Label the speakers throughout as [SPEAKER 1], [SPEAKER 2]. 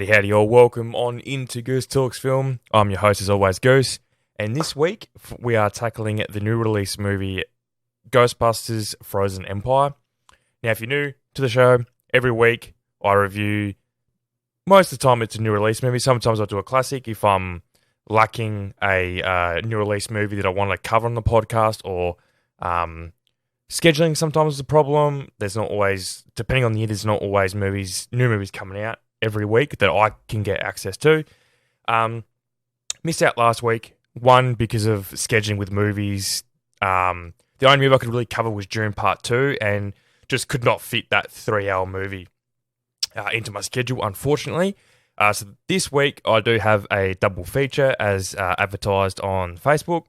[SPEAKER 1] Howdy all, welcome on into Goose Talks Film. I'm your host as always, Goose, and this week we are tackling the new release movie Ghostbusters Frozen Empire. Now if you're new to the show, every week I review, most of the time it's a new release movie, sometimes I do a classic if I'm lacking a new release movie that I want to cover on the podcast, or scheduling sometimes is a problem. There's not always, depending on the year, there's not always new movies coming out every week that I can get access to. Missed out last week, one because of scheduling with movies. The only movie I could really cover was Dune Part 2, and just could not fit that 3-hour movie into my schedule, unfortunately. So this week I do have a double feature as advertised on Facebook.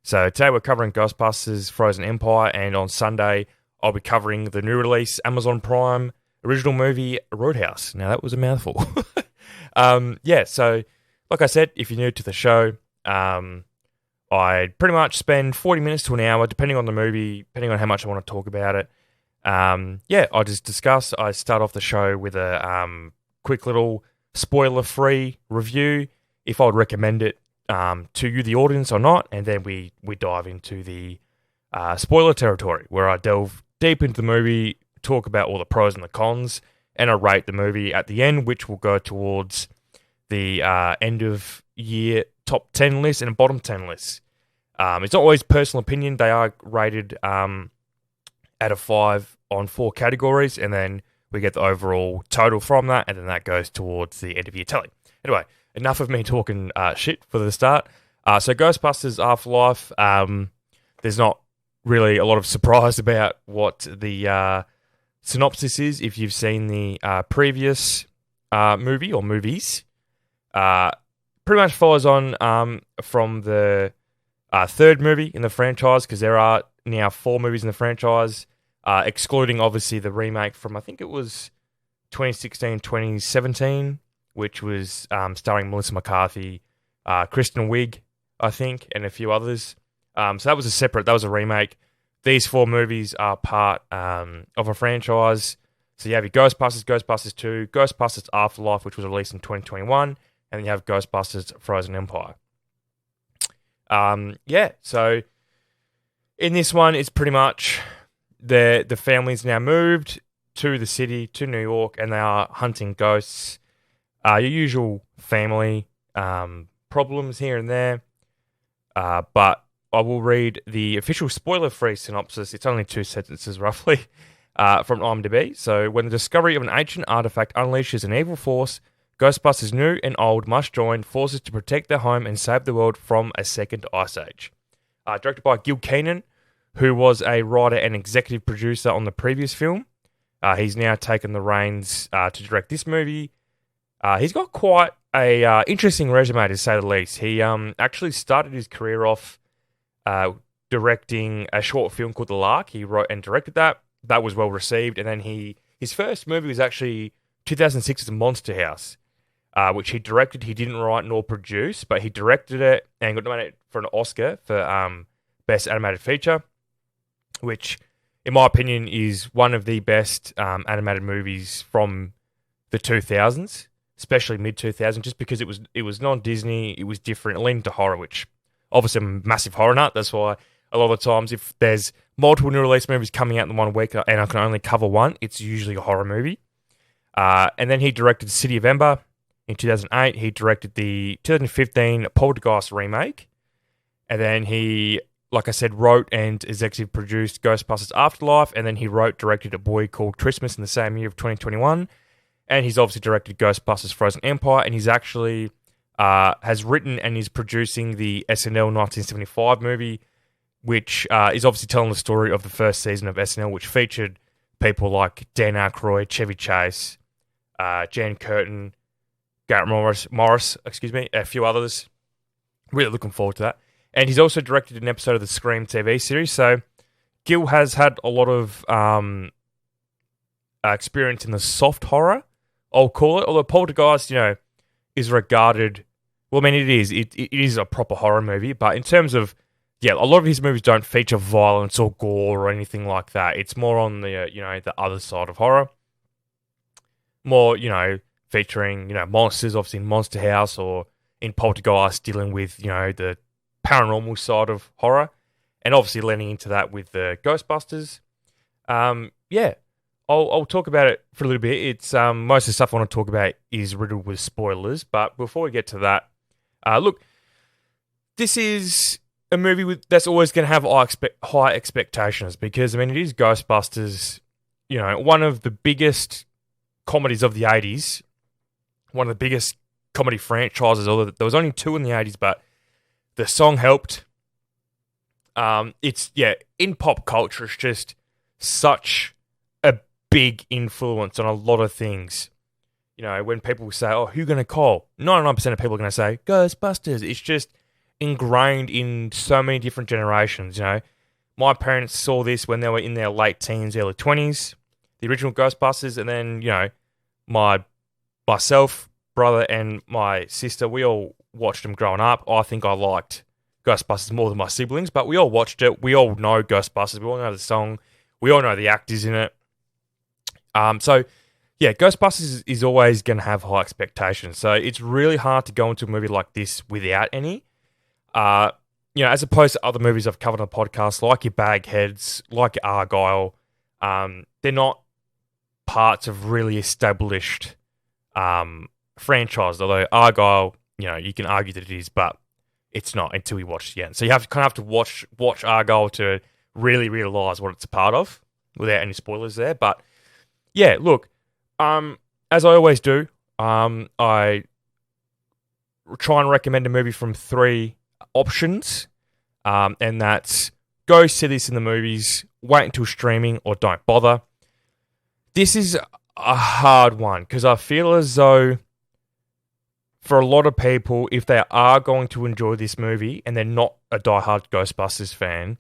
[SPEAKER 1] So today we're covering Ghostbusters Frozen Empire, and on Sunday I'll be covering the new release Amazon Prime original movie Roadhouse. Now that was a mouthful. So like I said, if you're new to the show, I pretty much spend 40 minutes to an hour, depending on the movie, depending on how much I want to talk about it. I just discuss. I start off the show with a quick little spoiler-free review, if I would recommend it to you, the audience, or not, and then we dive into the spoiler territory, where I delve deep into the movie, talk about all the pros and the cons, and I rate the movie at the end, which will go towards the end of year top 10 list and bottom 10 list. It's not always personal opinion. They are rated out of 5 on 4 categories, and then we get the overall total from that, and then that goes towards the end of year tally. Anyway, enough of me talking shit for the start. So Ghostbusters Afterlife, there's not really a lot of surprise about what the synopsis is if you've seen the previous movie or movies. Pretty much follows on from the third movie in the franchise, because there are now 4 movies in the franchise, excluding obviously the remake from, I think it was 2016-2017, which was starring Melissa McCarthy, Kristen Wiig, I think, and a few others. So that was a remake. These 4 movies are part of a franchise. So you have your Ghostbusters, Ghostbusters 2, Ghostbusters Afterlife, which was released in 2021, and then you have Ghostbusters Frozen Empire. So in this one, it's pretty much the family's now moved to the city, to New York, and they are hunting ghosts. Your usual family problems here and there, but I will read the official spoiler-free synopsis. It's only 2 sentences, roughly, from IMDb. So, when the discovery of an ancient artifact unleashes an evil force, Ghostbusters new and old must join forces to protect their home and save the world from a second ice age. Directed by Gil Keenan, who was a writer and executive producer on the previous film. He's now taken the reins to direct this movie. He's got quite a interesting resume, to say the least. He actually started his career off directing a short film called The Lark. He wrote and directed that. That was well received. And then his first movie was actually 2006's Monster House, which he directed. He didn't write nor produce, but he directed it and got nominated for an Oscar for Best Animated Feature, which, in my opinion, is one of the best animated movies from the 2000s, especially mid-2000s, just because it was non-Disney, it was different, it leaned into horror, which obviously I'm a massive horror nut. That's why a lot of the times if there's multiple new release movies coming out in one week and I can only cover one, it's usually a horror movie. And then he directed City of Ember in 2008. He directed the 2015 Poltergeist remake. And then he, like I said, wrote and executive produced Ghostbusters Afterlife. And then he directed A Boy Called Christmas in the same year of 2021. And he's obviously directed Ghostbusters Frozen Empire. And he's actually has written and is producing the SNL 1975 movie, which is obviously telling the story of the first season of SNL, which featured people like Dan Aykroyd, Chevy Chase, Jan Curtin, Garrett Morris, a few others. Really looking forward to that. And he's also directed an episode of the Scream TV series. So Gil has had a lot of experience in the soft horror, I'll call it. Although Poltergeist, is regarded... Well, I mean, it is a proper horror movie, but in terms of, a lot of his movies don't feature violence or gore or anything like that. It's more on the, the other side of horror. More, featuring, monsters, obviously in Monster House or in Poltergeist, dealing with, the paranormal side of horror. And obviously leaning into that with the Ghostbusters. Yeah, I'll talk about it for a little bit. It's most of the stuff I want to talk about is riddled with spoilers. But before we get to that, look, this is a movie that's always going to have high expectations because, it is Ghostbusters, one of the biggest comedies of the 80s, one of the biggest comedy franchises. Although there was only 2 in the 80s, but the song helped. In pop culture, it's just such a big influence on a lot of things. When people say, "Oh, who you gonna call?" 99% of people are gonna say Ghostbusters. It's just ingrained in so many different generations. My parents saw this when they were in their late teens, early 20s, the original Ghostbusters, and then myself, brother, and my sister, we all watched them growing up. I think I liked Ghostbusters more than my siblings, but we all watched it. We all know Ghostbusters. We all know the song. We all know the actors in it. Ghostbusters is always going to have high expectations. So it's really hard to go into a movie like this without any. As opposed to other movies I've covered on the podcast, like your Bagheads, like your Argyle, they're not parts of really established franchises. Although Argyle, you can argue that it is, but it's not until we watch the end. So you have to watch Argyle to really realise what it's a part of, without any spoilers there. But yeah, look, as I always do, I try and recommend a movie from 3 options, and that's go see this in the movies, wait until streaming, or don't bother. This is a hard one because I feel as though for a lot of people, if they are going to enjoy this movie and they're not a diehard Ghostbusters fan,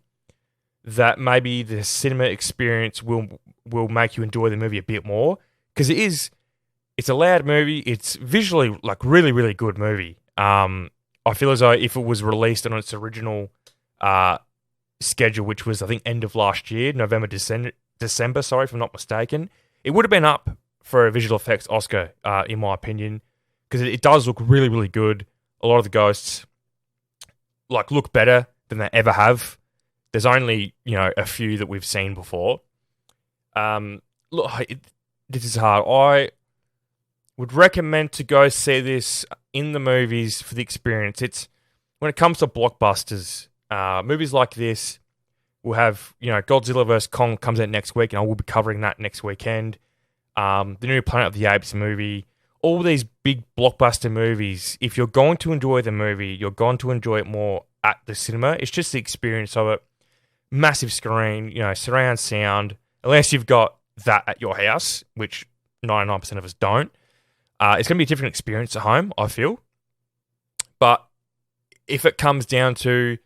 [SPEAKER 1] that maybe the cinema experience will make you enjoy the movie a bit more, because it's a loud movie. It's visually really, really good movie. I feel as though if it was released on its original schedule, which was I think end of last year, November, December, sorry if I'm not mistaken, it would have been up for a visual effects Oscar, in my opinion. Because it does look really, really good. A lot of the ghosts look better than they ever have. There's only a few that we've seen before. This is hard. I would recommend to go see this in the movies for the experience. It's when it comes to blockbusters, movies like this will have Godzilla vs Kong comes out next week, and I will be covering that next weekend. The new Planet of the Apes movie. All these big blockbuster movies, if you're going to enjoy the movie, you're going to enjoy it more at the cinema. It's just the experience of it. Massive screen, surround sound. Unless you've got that at your house, which 99% of us don't. It's going to be a different experience at home, I feel. But if it comes down to,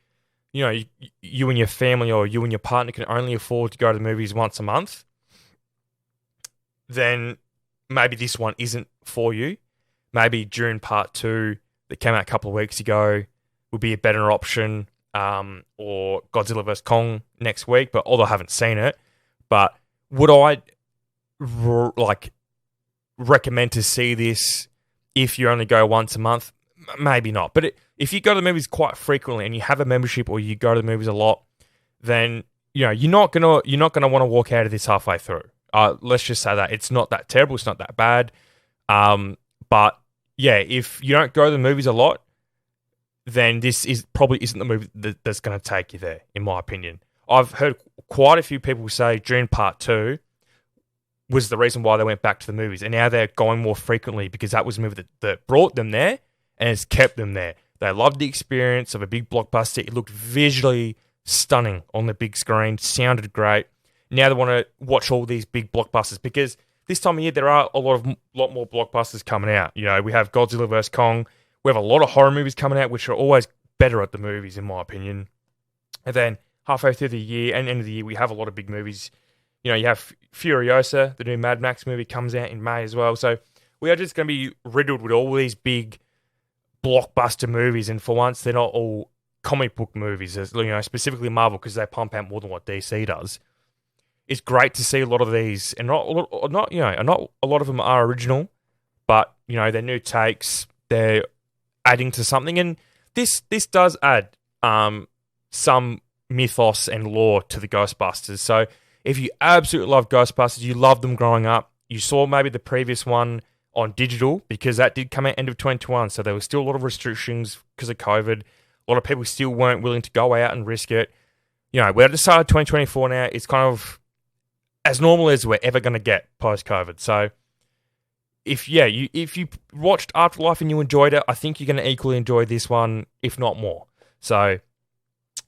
[SPEAKER 1] you and your family or you and your partner can only afford to go to the movies once a month, then maybe this one isn't for you. Maybe Dune Part 2 that came out a couple of weeks ago would be a better option, or Godzilla vs. Kong next week, but although I haven't seen it. But would I recommend to see this if you only go once a month? Maybe not. But if you go to the movies quite frequently and you have a membership or you go to the movies a lot, then you're not gonna want to walk out of this halfway through. Let's just say that it's not that terrible, it's not that bad. But yeah, if you don't go to the movies a lot, then this probably isn't the movie that's going to take you there, in my opinion. I've heard quite a few people say Dune Part 2 was the reason why they went back to the movies, and now they're going more frequently because that was a movie that brought them there and has kept them there. They loved the experience of a big blockbuster. It looked visually stunning on the big screen, sounded great. Now they want to watch all these big blockbusters because this time of year there are a lot more blockbusters coming out. We have Godzilla vs. Kong. We have a lot of horror movies coming out, which are always better at the movies, in my opinion. And then halfway through the year and end of the year, we have a lot of big movies. You have Furiosa, the new Mad Max movie, comes out in May as well. So we are just going to be riddled with all these big blockbuster movies, and for once, they're not all comic book movies, specifically Marvel, because they pump out more than what DC does. It's great to see a lot of these, and not a lot of them are original, but they're new takes. They're adding to something, and this does add some mythos and lore to the Ghostbusters. So if you absolutely love Ghostbusters, you loved them growing up, you saw maybe the previous one on digital, because that did come out end of 2021, so there was still a lot of restrictions because of COVID. A lot of people still weren't willing to go out and risk it. We're at the start of 2024 now. It's kind of as normal as we're ever going to get post-COVID. So if you watched Afterlife and you enjoyed it, I think you're going to equally enjoy this one, if not more. So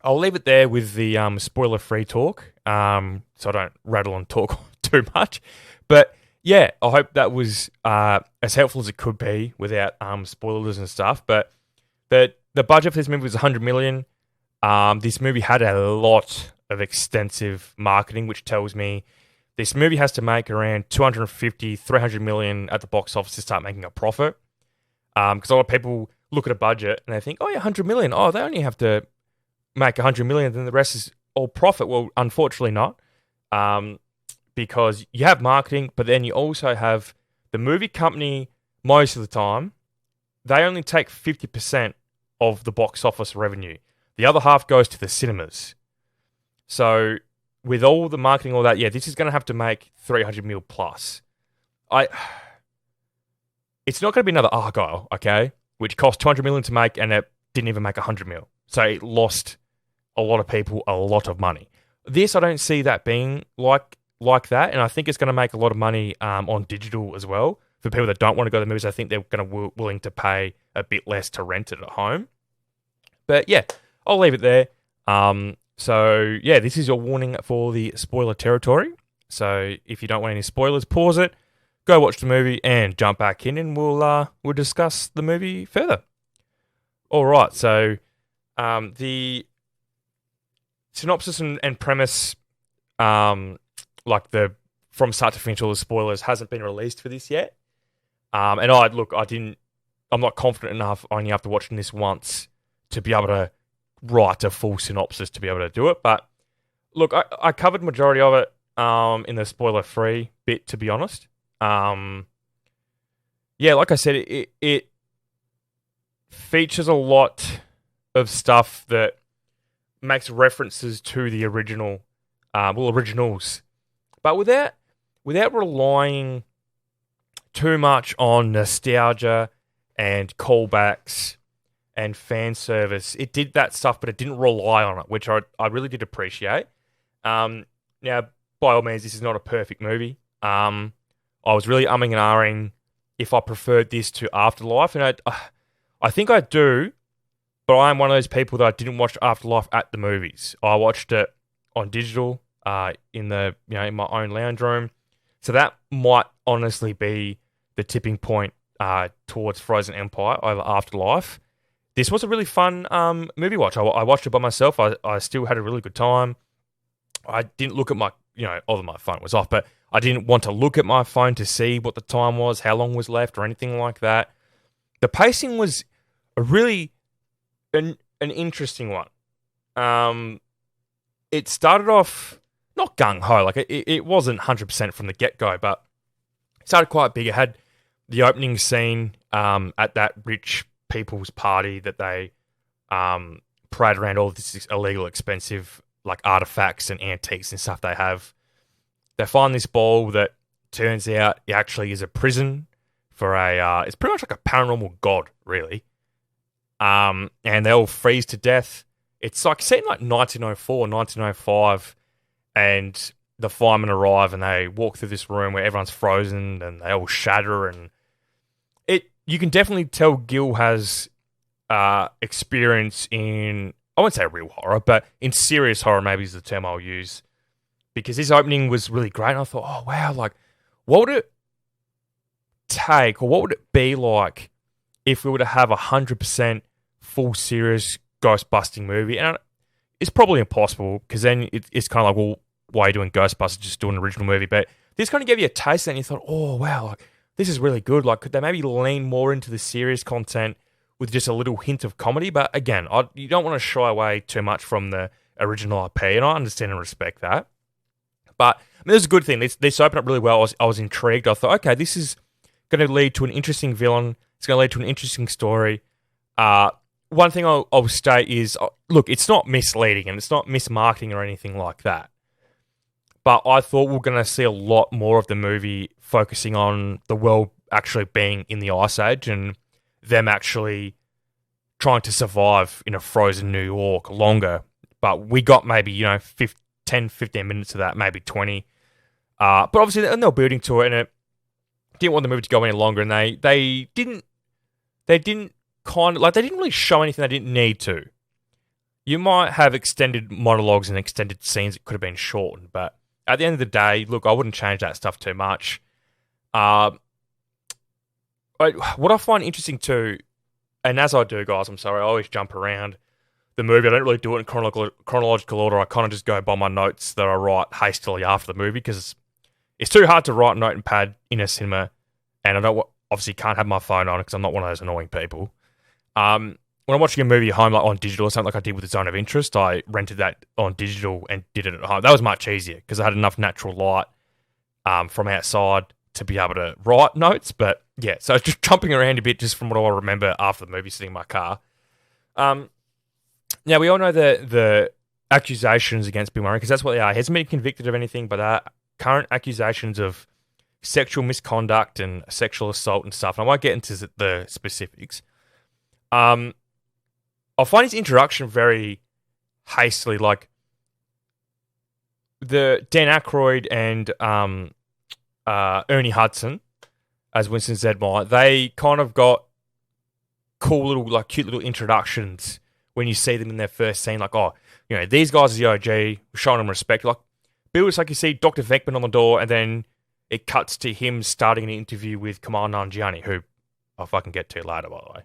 [SPEAKER 1] I'll leave it there with the spoiler-free talk, so I don't rattle and talk too much. But yeah, I hope that was as helpful as it could be without spoilers and stuff. But the budget for this movie was $100 million. This movie had a lot of extensive marketing, which tells me this movie has to make around 250, 300 million at the box office to start making a profit. Because a lot of people look at a budget and they think, oh yeah, 100 million. Oh, they only have to make 100 million, then the rest is all profit. Well, unfortunately not. Because you have marketing, but then you also have the movie company. Most of the time, they only take 50% of the box office revenue. The other half goes to the cinemas. So with all the marketing, all that, yeah, this is going to have to make 300 mil plus. It's not going to be another Argyle, okay, which cost 200 million to make and it didn't even make 100 mil. So it lost a lot of people a lot of money. This, I don't see that being like that, and I think it's going to make a lot of money on digital as well. For people that don't want to go to the movies, I think they're going to willing to pay a bit less to rent it at home. But yeah, I'll leave it there. So yeah, this is your warning for the spoiler territory. So if you don't want any spoilers, pause it, go watch the movie, and jump back in, and we'll discuss the movie further. All right. So the synopsis and premise, like the from start to finish, all the spoilers hasn't been released for this yet. And I'm not confident enough. I only after watching this once to be able to write a full synopsis to be able to do it. But look, I covered majority of it in the spoiler-free bit, to be honest. Yeah, like I said, it features a lot of stuff that makes references to the originals, but without relying too much on nostalgia and callbacks and fan service. It did that stuff, but it didn't rely on it, which I really did appreciate. Now, by all means, this is not a perfect movie. I was really umming and ahhing if I preferred this to Afterlife, and I think I do, but I am one of those people that I didn't watch Afterlife at the movies. I watched it on digital in my own lounge room, so that might honestly be the tipping point towards Frozen Empire over Afterlife. This was a really fun movie watch. I watched it by myself. I still had a really good time. I didn't look at although my phone was off, but I didn't want to look at my phone to see what the time was, how long was left, or anything like that. The pacing was a really an interesting one. It started off not gung-ho, like it wasn't 100% from the get-go, but it started quite big. It had the opening scene at that rich people's party that they parade around all this illegal, expensive like artifacts and antiques and stuff they have. They find this ball that turns out it actually is a prison for it's pretty much like a paranormal god, really. And they all freeze to death. It's like set in like 1904, 1905, and the firemen arrive and they walk through this room where everyone's frozen and they all shatter, and you can definitely tell Gil has experience in, I won't say real horror, but in serious horror maybe is the term I'll use, because this opening was really great, and I thought, oh wow, like what would it take, or what would it be like if we were to have 100% full serious ghost busting movie? And it's probably impossible, because then it's kind of like, well, why are you doing Ghostbusters, just do an original movie? But this kind of gave you a taste, and you thought, oh wow, like this is really good. Like, could they maybe lean more into the serious content with just a little hint of comedy? But again, you don't want to shy away too much from the original IP, and I understand and respect that. But I mean, it was a good thing. This opened up really well. I was intrigued. I thought, okay, this is going to lead to an interesting villain. It's going to lead to an interesting story. One thing I'll state is, look, it's not misleading and it's not mismarketing or anything like that. But I thought we were going to see a lot more of the movie focusing on the world actually being in the Ice Age and them actually trying to survive in a frozen New York longer. But we got maybe, 10, 15 minutes of that, maybe 20. But obviously, they were building to it, and it didn't want the movie to go any longer, and they didn't really show anything they didn't need to. You might have extended monologues and extended scenes that could have been shortened, but at the end of the day, look, I wouldn't change that stuff too much. What I find interesting too, and as I do, guys, I'm sorry, I always jump around the movie. I don't really do it in chronological order. I kind of just go by my notes that I write hastily after the movie because it's too hard to write a note and pad in a cinema, and I obviously can't have my phone on because I'm not one of those annoying people. When I'm watching a movie at home, like on digital or something like I did with Zone of Interest, I rented that on digital and did it at home. That was much easier because I had enough natural light from outside to be able to write notes. But yeah, so just jumping around a bit just from what I remember after the movie sitting in my car. Now, we all know the accusations against Bill Murray because that's what they are. He hasn't been convicted of anything, but there are current accusations of sexual misconduct and sexual assault and stuff. And I won't get into the specifics. I find his introduction very hastily. Like the Dan Aykroyd and Ernie Hudson as Winston Zedmeyer, they kind of got cool little, like cute little introductions when you see them in their first scene. Like, oh, these guys are the OG, we're showing them respect. Like Bill, it's like you see Dr. Venkman on the door, and then it cuts to him starting an interview with Kamal Nanjiani, who I'll fucking get to later, by the way.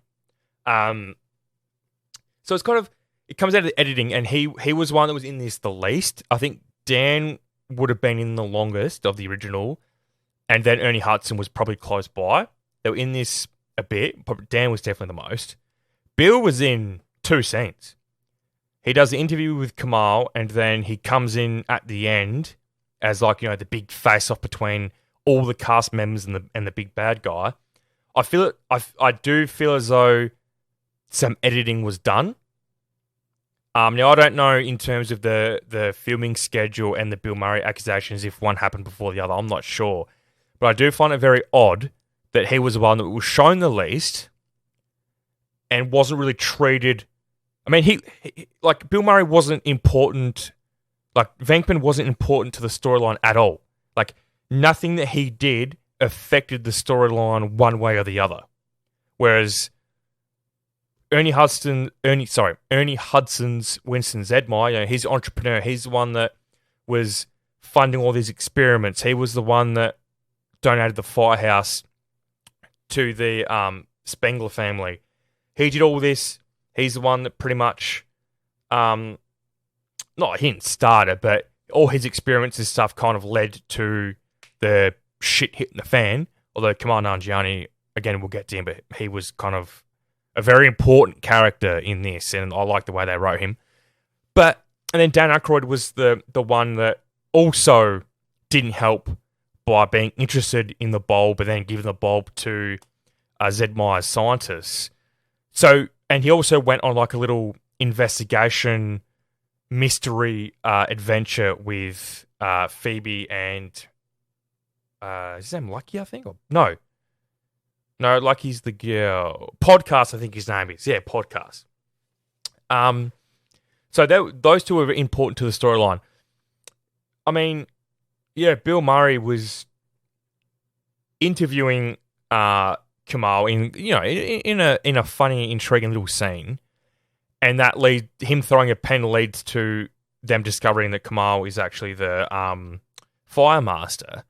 [SPEAKER 1] So it's kind of, it comes out of the editing, and he was one that was in this the least. I think Dan would have been in the longest of the original, and then Ernie Hudson was probably close by. They were in this a bit, but Dan was definitely the most. Bill was in 2 scenes. He does the interview with Kamal, and then he comes in at the end as like, the big face-off between all the cast members and the big bad guy. I do feel as though some editing was done. Now, I don't know in terms of the filming schedule and the Bill Murray accusations if one happened before the other. I'm not sure. But I do find it very odd that he was the one that was shown the least and wasn't really treated. I mean, he like Bill Murray wasn't important. Like Venkman wasn't important to the storyline at all. Like nothing that he did affected the storyline one way or the other. Whereas Ernie Hudson's Winston Zedmeyer, he's an entrepreneur. He's the one that was funding all these experiments. He was the one that donated the firehouse to the Spengler family. He did all this. He's the one that pretty much, not he didn't start it, but all his experiments and stuff kind of led to the shit hitting the fan. Although Kamal Nanjiani, again, we'll get to him, but he was kind of a very important character in this, and I like the way they wrote him. And then Dan Aykroyd was the one that also didn't help by being interested in the bulb, but then giving the bulb to Zedmeyer's scientists. So, and he also went on like a little investigation mystery adventure with Phoebe and is his name Lucky, I think? Or, no, Lucky's the girl. Podcast, I think his name is. Yeah, Podcast. So those two are important to the storyline. I mean, yeah, Bill Murray was interviewing Kamal in a funny, intriguing little scene, and that him throwing a pen leads to them discovering that Kamal is actually the fire master.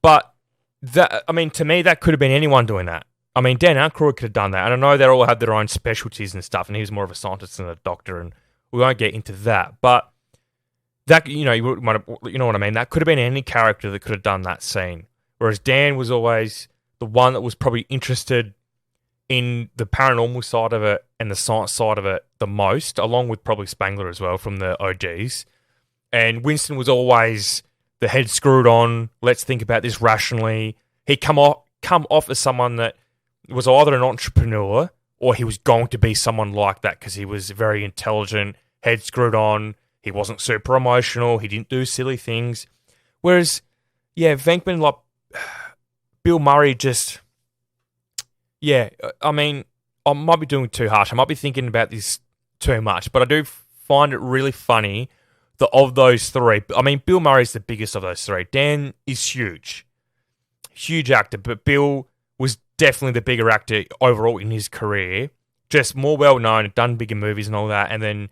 [SPEAKER 1] But that, I mean, to me, that could have been anyone doing that. I mean, Dan Aykroyd could have done that, and I know they all had their own specialties and stuff, and he was more of a scientist than a doctor, and we won't get into that. But that, you know what I mean. That could have been any character that could have done that scene. Whereas Dan was always the one that was probably interested in the paranormal side of it and the science side of it the most, along with probably Spangler as well from the OGs. And Winston was always the head screwed on. Let's think about this rationally. He come come off as someone that was either an entrepreneur or he was going to be someone like that because he was very intelligent, head screwed on, he wasn't super emotional, he didn't do silly things. Whereas, yeah, Venkman, like, Bill Murray just, yeah, I mean, I might be doing it too harsh. I might be thinking about this too much, but I do find it really funny that of those three, I mean, Bill Murray's the biggest of those three. Dan is huge. Huge actor, but Bill was definitely the bigger actor overall in his career. Just more well-known, done bigger movies and all that. And then,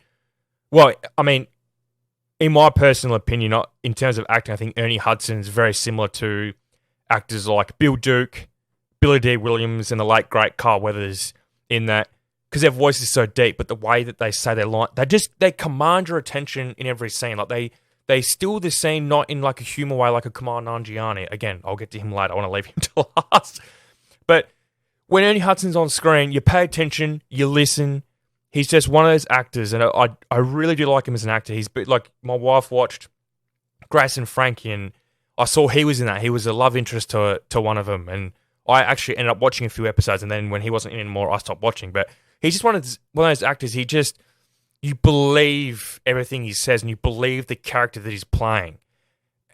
[SPEAKER 1] well, I mean, in my personal opinion, in terms of acting, I think Ernie Hudson is very similar to actors like Bill Duke, Billy D. Williams, and the late, great Carl Weathers in that, because their voice is so deep, but the way that they say their line, they command your attention in every scene. Like, they steal the scene, not in like a humour way, like a Kamal Nanjiani. Again, I'll get to him later. I want to leave him to last. But when Ernie Hudson's on screen, you pay attention, you listen. He's just one of those actors, and I really do like him as an actor. He's like, my wife watched Grace and Frankie, and I saw he was in that. He was a love interest to one of them, and I actually ended up watching a few episodes, and then when he wasn't in anymore, I stopped watching. But he's just one of those actors. You believe everything he says, and you believe the character that he's playing.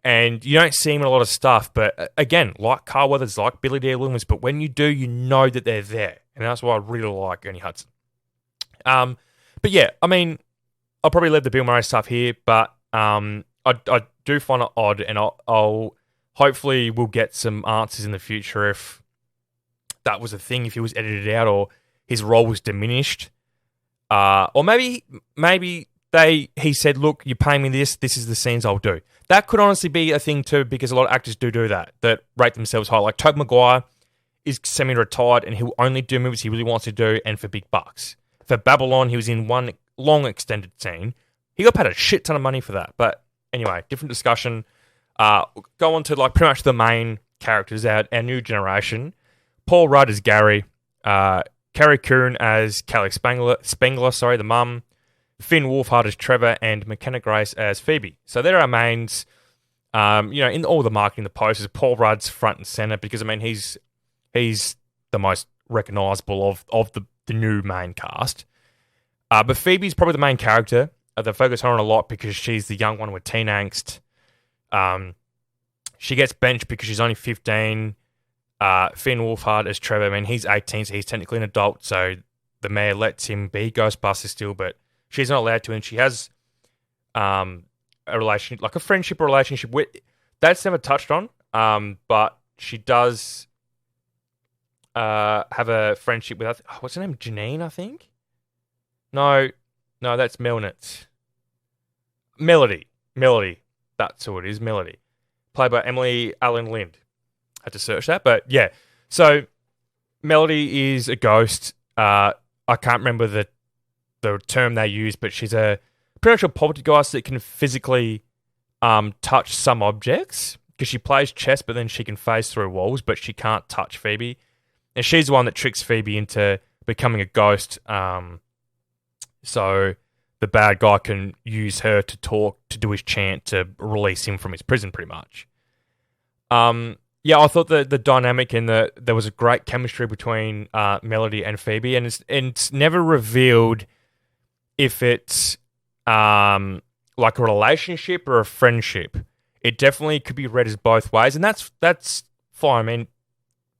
[SPEAKER 1] And you don't see him in a lot of stuff, but again, like Carl Weathers, like Billy D. Williams, but when you do, you know that they're there. And that's why I really like Ernie Hudson. But yeah, I mean, I'll probably leave the Bill Murray stuff here, but I do find it odd, and I'll hopefully we'll get some answers in the future if that was a thing, if he was edited out or his role was diminished. Or maybe he said, look, you pay me this is the scenes I'll do. That could honestly be a thing too, because a lot of actors do that rate themselves high. Like Tobey Maguire is semi-retired and he'll only do movies he really wants to do and for big bucks. For Babylon, he was in one long extended scene. He got paid a shit ton of money for that. But anyway, different discussion. Go on to like pretty much the main characters, our new generation. Paul Rudd as Gary. Carrie Coon as Kelly Spengler, the mum. Finn Wolfhard as Trevor, and McKenna Grace as Phoebe. So they're our mains. In all the marketing, the posters, Paul Rudd's front and center because I mean he's the most recognisable of the new main cast. But Phoebe's probably the main character. They focus on her a lot because she's the young one with teen angst. She gets benched because she's only 15. Finn Wolfhard as Trevor, I mean, he's 18, so he's technically an adult, so the mayor lets him be Ghostbusters still, but she's not allowed to, and she has a relationship, like a friendship or relationship with, that's never touched on, but she does have a friendship with, what's her name, Janine, I think? No, that's Melnitz. Melody, that's who it is, Melody. Played by Emily Allen Lind. Had to search that, but yeah. So Melody is a ghost. I can't remember the term they use, but she's a pretty much a poltergeist that can physically touch some objects because she plays chess, but then she can phase through walls, but she can't touch Phoebe. And she's the one that tricks Phoebe into becoming a ghost. So the bad guy can use her to talk, to do his chant, to release him from his prison, pretty much. Yeah, I thought the dynamic and there was a great chemistry between Melody and Phoebe, and it's never revealed if it's like a relationship or a friendship. It definitely could be read as both ways, and that's fine. I mean,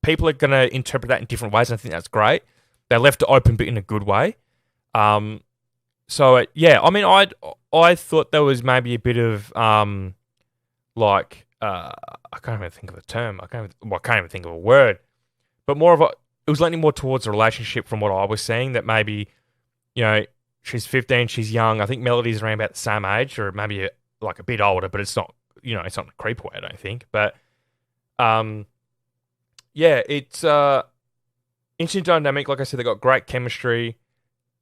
[SPEAKER 1] people are going to interpret that in different ways, and I think that's great. They left it open, but in a good way. Yeah, I mean, I thought there was maybe a bit of I can't even think of the term. I can't even think of a word. But it was leaning more towards a relationship from what I was seeing. That maybe, she's 15, she's young. I think Melody's around about the same age, or maybe a bit older. But it's not, it's not a creep way, I don't think. But yeah, it's interesting dynamic. Like I said, they got great chemistry.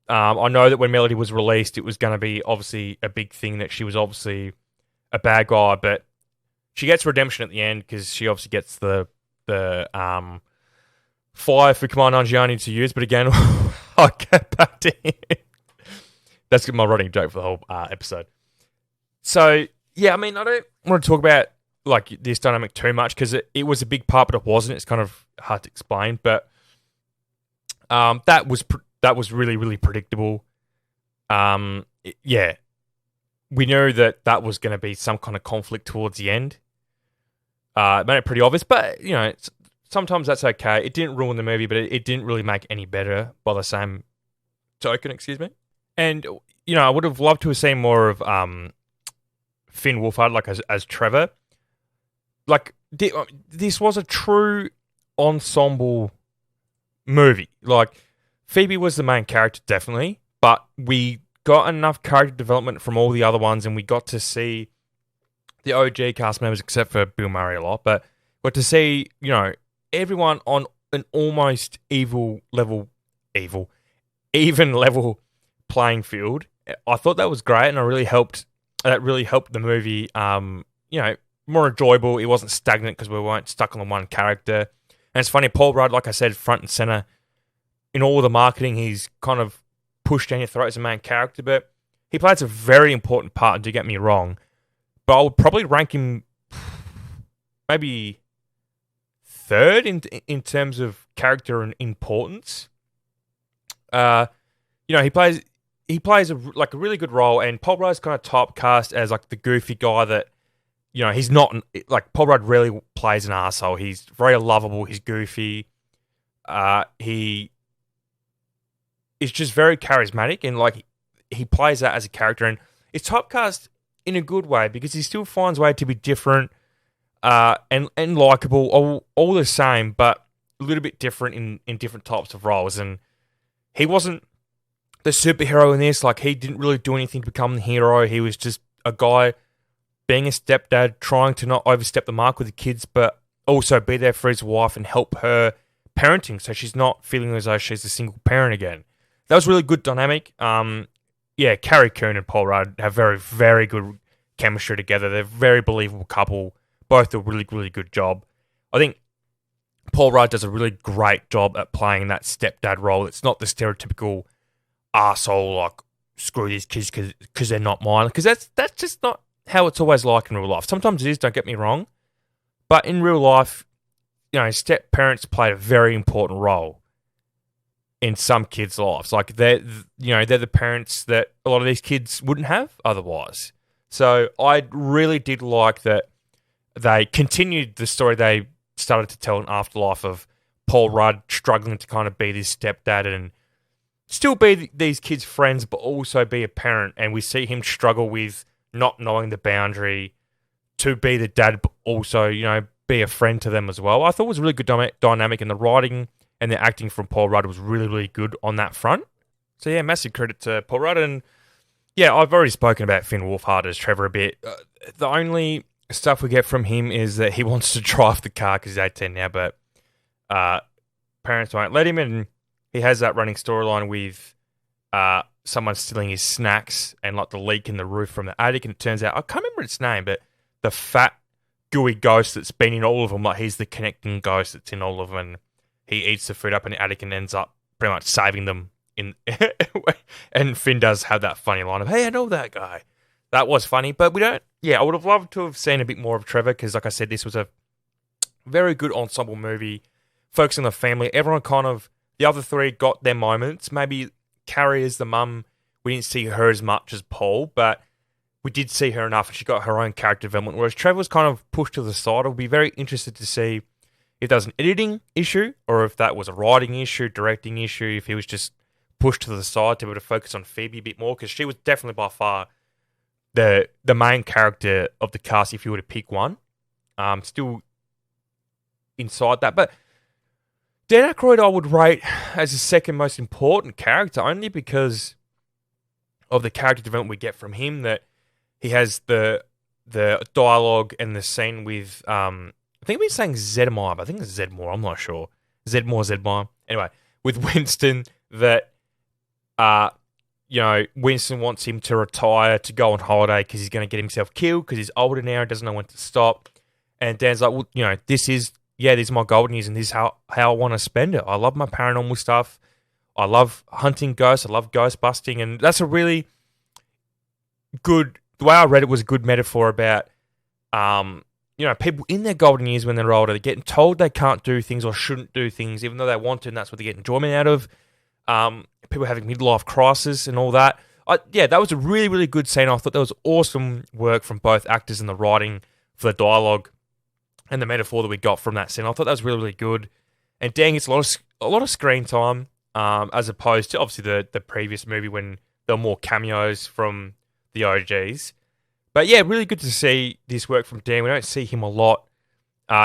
[SPEAKER 1] I know that when Melody was released, it was going to be obviously a big thing that she was obviously a bad guy, but she gets redemption at the end because she obviously gets the fire for Kamal Nanjiani to use. But again, I'll get back to him. That's my running joke for the whole episode. So, yeah, I mean, I don't want to talk about like this dynamic too much because it was a big part, but it wasn't. It's kind of hard to explain, but that was really really predictable. Yeah, we knew that was going to be some kind of conflict towards the end. It made it pretty obvious, but sometimes that's okay. It didn't ruin the movie, but it didn't really make any better by the same token. Excuse me. And I would have loved to have seen more of Finn Wolfhard like as Trevor. Like this was a true ensemble movie. Like Phoebe was the main character, definitely, but we got enough character development from all the other ones, and we got to see the OG cast members, except for Bill Murray a lot, but got to see everyone on an almost even level playing field. I thought that was great, and that really helped the movie. More enjoyable. It wasn't stagnant because we weren't stuck on one character. And it's funny, Paul Rudd, like I said, front and center in all the marketing. He's kind of pushed down your throat as a main character, but he plays a very important part. Do get me wrong, but I would probably rank him maybe third in terms of character and importance. He plays a really good role, and Paul Rudd's kind of typecast as like the goofy guy that he's not like Paul Rudd rarely plays an arsehole. He's very lovable. He's goofy. He is just very charismatic, and like he plays that as a character, and it's typecast in a good way because he still finds a way to be different and likable, all the same, but a little bit different in different types of roles. And he wasn't the superhero in this. Like he didn't really do anything to become the hero. He was just a guy being a stepdad, trying to not overstep the mark with the kids, but also be there for his wife and help her parenting, so she's not feeling as though she's a single parent again. That was really good dynamic. Carrie Coon and Paul Rudd have very, very good chemistry together. They're a very believable couple. Both do a really, really good job. I think Paul Rudd does a really great job at playing that stepdad role. It's not the stereotypical arsehole, like, screw these kids because they're not mine. Because that's just not how it's always like in real life. Sometimes it is, don't get me wrong. But in real life, step parents play a very important role in some kids' lives. Like they're the parents that a lot of these kids wouldn't have otherwise. So I really did like that they continued the story they started to tell in Afterlife of Paul Rudd struggling to kind of be this stepdad and still be these kids' friends, but also be a parent. And we see him struggle with not knowing the boundary to be the dad, but also, be a friend to them as well. I thought it was a really good dynamic, and the writing and the acting from Paul Rudd was really, really good on that front. So yeah, massive credit to Paul Rudd. And yeah, I've already spoken about Finn Wolfhard as Trevor a bit. The only stuff we get from him is that he wants to drive the car because he's 18 now, but parents won't let him. And he has that running storyline with someone stealing his snacks and like the leak in the roof from the attic. And it turns out, I can't remember its name, but the fat, gooey ghost that's been in all of them, like he's the connecting ghost that's in all of them. And he eats the food up in the attic and ends up pretty much saving them. And Finn does have that funny line of, hey, I know that guy. That was funny, but we don't. Yeah, I would have loved to have seen a bit more of Trevor because, like I said, this was a very good ensemble movie, focusing on the family. Everyone the other three got their moments. Maybe Carrie as the mum, we didn't see her as much as Paul, but we did see her enough, and she got her own character development, whereas Trevor was kind of pushed to the side. I'll be very interested to see if that was an editing issue or if that was a writing issue, directing issue, if he was just pushed to the side to be able to focus on Phoebe a bit more, because she was definitely by far the main character of the cast if you were to pick one. Still inside that. But Dan Aykroyd I would rate as the second most important character, only because of the character development we get from him, that he has the dialogue and the scene with, I think we're saying Zedmore, but I think it's Zedmore, I'm not sure. Zedmore. Anyway, with Winston, that Winston wants him to retire, to go on holiday because he's going to get himself killed because he's older now and doesn't know when to stop. And Dan's like, well, these are my golden years and this is how I want to spend it. I love my paranormal stuff. I love hunting ghosts. I love ghost busting. And that's a really good, the way I read it was a good metaphor about people in their golden years when they're older, they're getting told they can't do things or shouldn't do things, even though they want to, and that's what they get enjoyment out of. People having midlife crisis and all that. That was a really, really good scene. I thought that was awesome work from both actors and the writing for the dialogue and the metaphor that we got from that scene. I thought that was really, really good. And Dan gets a lot of screen time, as opposed to obviously the previous movie when there were more cameos from the OGs. But yeah, really good to see this work from Dan. We don't see him a lot.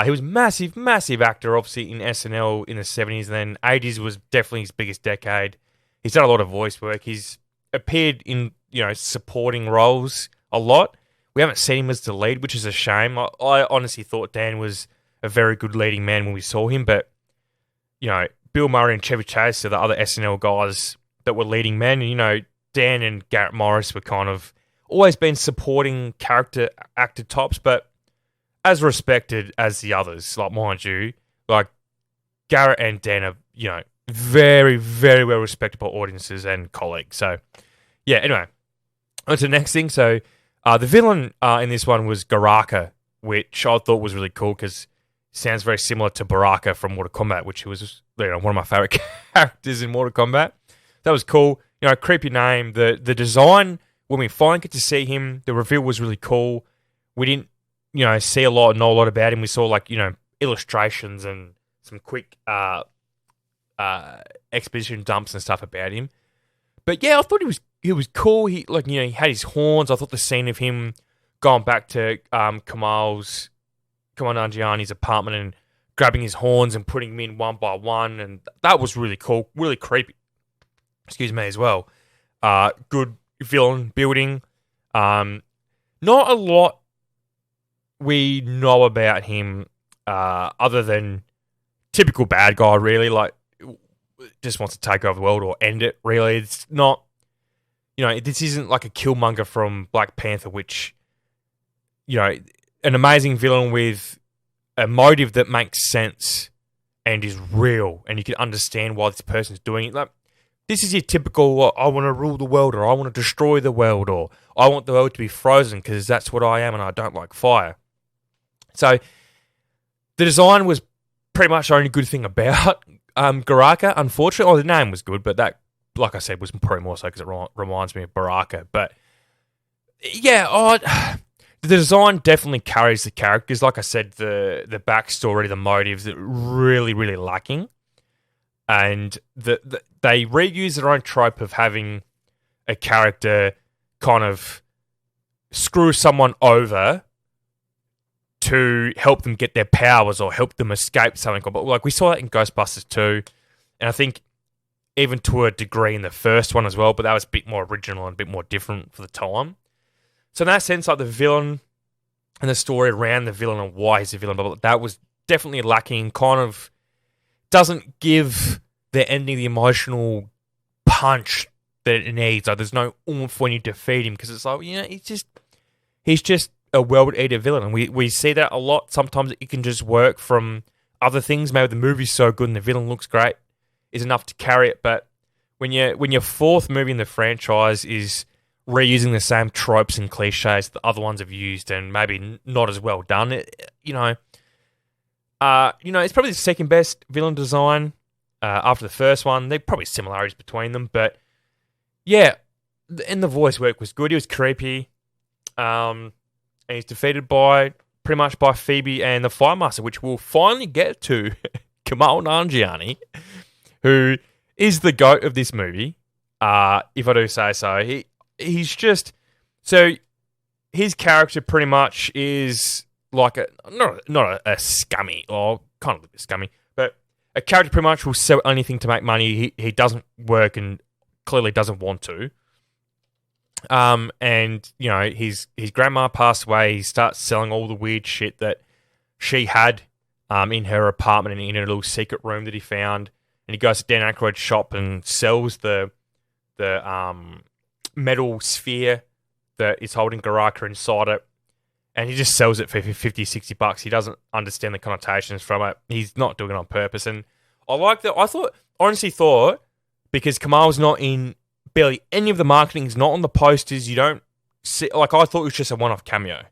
[SPEAKER 1] He was massive, massive actor, obviously, in SNL in the 70s, and then 80s was definitely his biggest decade. He's done a lot of voice work. He's appeared in, supporting roles a lot. We haven't seen him as the lead, which is a shame. I honestly thought Dan was a very good leading man when we saw him, but, Bill Murray and Chevy Chase are the other SNL guys that were leading men, and, Dan and Garrett Morris were kind of always been supporting character actor tops, but as respected as the others, like, mind you, like, Garrett and Dan are, very, very well respectable audiences and colleagues. So, yeah, anyway, on to the next thing. So, the villain in this one was Garaka, which I thought was really cool because it sounds very similar to Baraka from Mortal Kombat, which was one of my favorite characters in Mortal Kombat. That was cool. Creepy name. The design, when we finally get to see him, the reveal was really cool. We didn't, see a lot, know a lot about him. We saw, illustrations and some quick exposition dumps and stuff about him. But yeah, I thought he was cool. He had his horns. I thought the scene of him going back to Kamal Nanjiani's apartment and grabbing his horns and putting them in one by one, and that was really cool, really creepy. Excuse me as well. Good villain building. Not a lot we know about him other than typical bad guy, really. Like, just wants to take over the world or end it, really. It's not, this isn't like a Killmonger from Black Panther, which, an amazing villain with a motive that makes sense and is real, and you can understand why this person's doing it. Like, this is your typical, I want to rule the world, or I want to destroy the world, or I want the world to be frozen because that's what I am and I don't like fire. So, the design was pretty much the only good thing about Garaka, unfortunately. The name was good, but that, like I said, was probably more so because it reminds me of Baraka. But yeah, the design definitely carries the characters. Like I said, the backstory, the motives, are really, really lacking. And they reuse their own trope of having a character kind of screw someone over to help them get their powers or help them escape something. But like, we saw that in Ghostbusters 2, and I think even to a degree in the first one as well, but that was a bit more original and a bit more different for the time. So in that sense, like, the villain and the story around the villain and why he's a villain, but that was definitely lacking. Kind of doesn't give the ending the emotional punch that it needs. Like, there's no oomph when you defeat him, because it's like, he's just a world-eater villain, and we see that a lot. Sometimes it can just work from other things. Maybe the movie's so good and the villain looks great is enough to carry it, but when your fourth movie in the franchise is reusing the same tropes and cliches that the other ones have used, and maybe not as well done, it's probably the second best villain design after the first one. There are probably similarities between them, but yeah, and the voice work was good. He was creepy. And he's defeated pretty much by Phoebe and the Fire Master, which we'll finally get to Kamal Nanjiani, who is the GOAT of this movie, if I do say so. He's just... So, his character pretty much is like not a scummy, or kind of a bit scummy, but a character pretty much will sell anything to make money. He doesn't work and clearly doesn't want to. And his grandma passed away. He starts selling all the weird shit that she had in her apartment and in her little secret room that he found. And he goes to Dan Aykroyd's shop and sells the metal sphere that is holding Garaka inside it. And he just sells it for $50-$60. He doesn't understand the connotations from it. He's not doing it on purpose. And I like that. I honestly thought, because Kamal's not in barely any of the marketing, is not on the posters, you don't see, like, I thought it was just a one-off cameo.